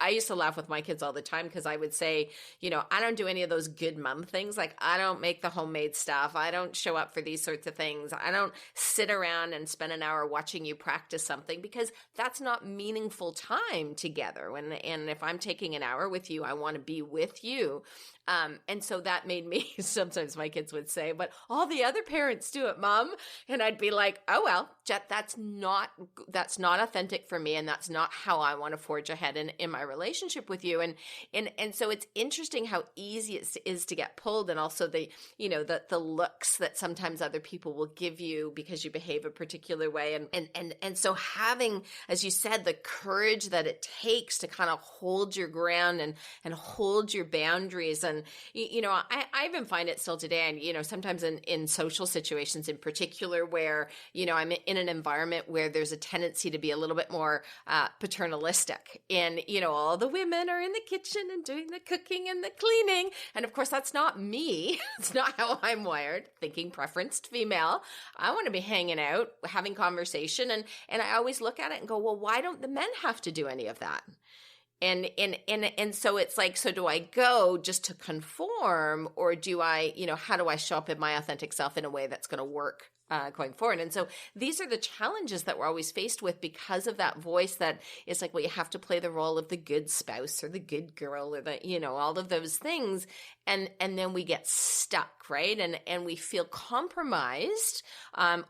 I used to laugh with my kids all the time because I would say, I don't do any of those good mom things. Like, I don't make the homemade stuff. I don't show up for these sorts of things. I don't sit around and spend an hour watching you practice something, because that's not meaningful time together. And if I'm taking an hour with you, I want to be with you. And so that made me, sometimes my kids would say, but all the other parents do it, Mom. And I'd be like, oh, well, Jet, that's not authentic for me. And that's not how I want to forge ahead in my relationship with you. And so it's interesting how easy it is to get pulled. And also the looks that sometimes other people will give you because you behave a particular way. And so having, as you said, the courage that it takes to kind of hold your ground and hold your boundaries. And, I even find it still today. And, sometimes in social situations in particular, where, I'm in an environment where there's a tendency to be a little bit more paternalistic. And, all the women are in the kitchen and doing the cooking and the cleaning. And of course, that's not me. It's not how I'm wired, thinking preferenced female. I want to be hanging out, having conversation. And I always look at it and go, well, why don't the men have to do any of that? And so it's like, so do I go just to conform, or do I, how do I show up in my authentic self in a way that's going to work going forward? And so these are the challenges that we're always faced with because of that voice that is like, well, you have to play the role of the good spouse or the good girl or the, all of those things. And then we get stuck, right? And we feel compromised,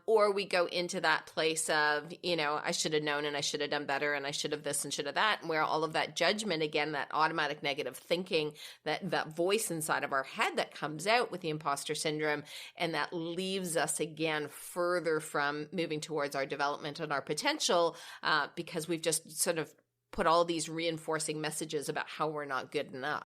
or we go into that place of, I should have known and I should have done better and I should have this and should have that. And where all of that judgment, again, that automatic negative thinking, that voice inside of our head that comes out with the imposter syndrome, and that leaves us again further from moving towards our development and our potential, because we've just sort of put all these reinforcing messages about how we're not good enough.